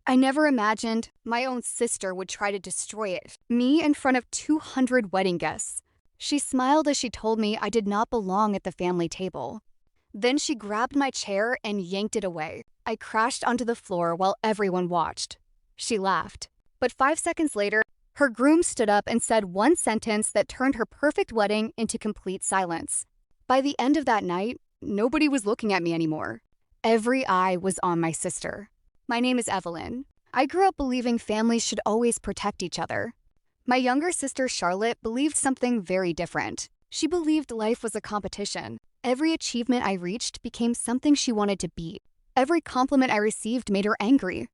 I never imagined my own sister would try to destroy it, me in front of 200 wedding guests. She smiled as she told me I did not belong at the family table. Then she grabbed my chair and yanked it away. I crashed onto the floor while everyone watched. She laughed. But 5 seconds later, her groom stood up and said one sentence that turned her perfect wedding into complete silence. By the end of that night, nobody was looking at me anymore. Every eye was on my sister. My name is Evelyn. I grew up believing families should always protect each other. My younger sister, Charlotte, believed something very different. She believed life was a competition. Every achievement I reached became something she wanted to beat. Every compliment I received made her angry.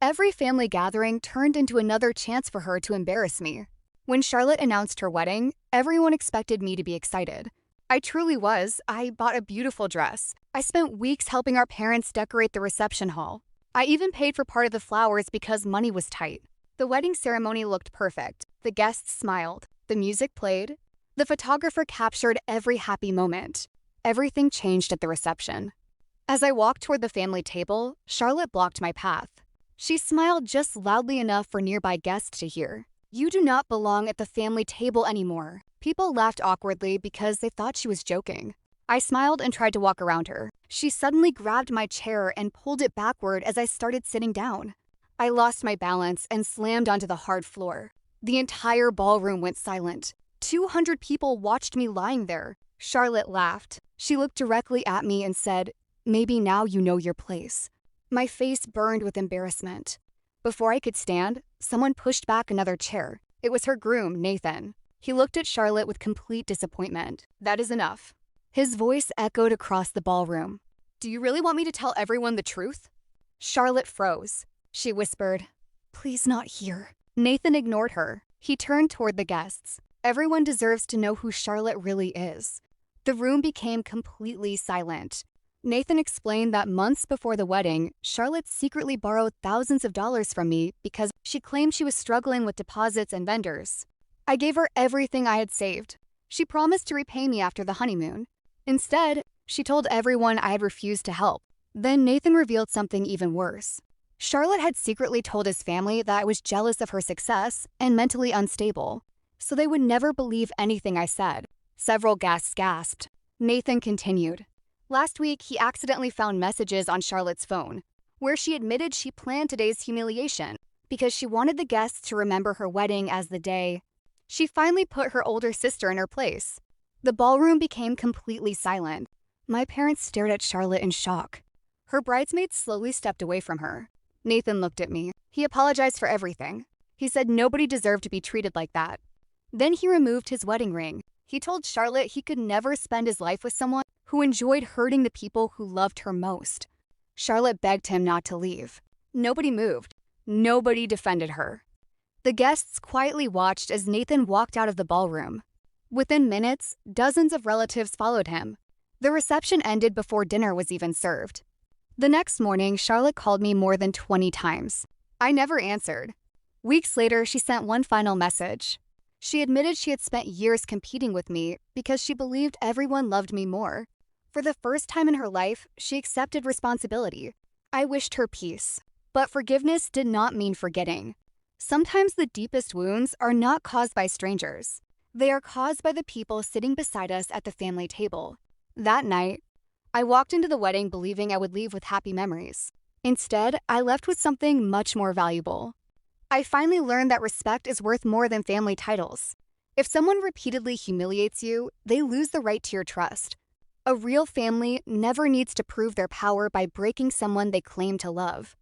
Every family gathering turned into another chance for her to embarrass me. When Charlotte announced her wedding, everyone expected me to be excited. I truly was. I bought a beautiful dress. I spent weeks helping our parents decorate the reception hall. I even paid for part of the flowers because money was tight. The wedding ceremony looked perfect. The guests smiled. The music played. The photographer captured every happy moment. Everything changed at the reception. As I walked toward the family table, Charlotte blocked my path. She smiled just loudly enough for nearby guests to hear. "You do not belong at the family table anymore." People laughed awkwardly because they thought she was joking. I smiled and tried to walk around her. She suddenly grabbed my chair and pulled it backward as I started sitting down. I lost my balance and slammed onto the hard floor. The entire ballroom went silent. 200 people watched me lying there. Charlotte laughed. She looked directly at me and said, "Maybe now you know your place." My face burned with embarrassment. Before I could stand, someone pushed back another chair. It was her groom, Nathan. He looked at Charlotte with complete disappointment. "That is enough." His voice echoed across the ballroom. "Do you really want me to tell everyone the truth?" Charlotte froze. She whispered, "Please not here." Nathan ignored her. He turned toward the guests. Everyone deserves to know who Charlotte really is. The room became completely silent. Nathan explained that months before the wedding, Charlotte secretly borrowed thousands of dollars from me because she claimed she was struggling with deposits and vendors. I gave her everything I had saved. She promised to repay me after the honeymoon. Instead, she told everyone I had refused to help. Then Nathan revealed something even worse. Charlotte had secretly told his family that I was jealous of her success and mentally unstable, so they would never believe anything I said. Several guests gasped. Nathan continued. Last week, he accidentally found messages on Charlotte's phone, where she admitted she planned today's humiliation because she wanted the guests to remember her wedding as the day she finally put her older sister in her place. The ballroom became completely silent. My parents stared at Charlotte in shock. Her bridesmaids slowly stepped away from her. Nathan looked at me. He apologized for everything. He said nobody deserved to be treated like that. Then he removed his wedding ring. He told Charlotte he could never spend his life with someone who enjoyed hurting the people who loved her most. Charlotte begged him not to leave. Nobody moved. Nobody defended her. The guests quietly watched as Nathan walked out of the ballroom. Within minutes, dozens of relatives followed him. The reception ended before dinner was even served. The next morning, Charlotte called me more than 20 times. I never answered. Weeks later, she sent one final message. She admitted she had spent years competing with me because she believed everyone loved me more. For the first time in her life, she accepted responsibility. I wished her peace. But forgiveness did not mean forgetting. Sometimes the deepest wounds are not caused by strangers. They are caused by the people sitting beside us at the family table. That night, I walked into the wedding believing I would leave with happy memories. Instead, I left with something much more valuable. I finally learned that respect is worth more than family titles. If someone repeatedly humiliates you, they lose the right to your trust. A real family never needs to prove their power by breaking someone they claim to love.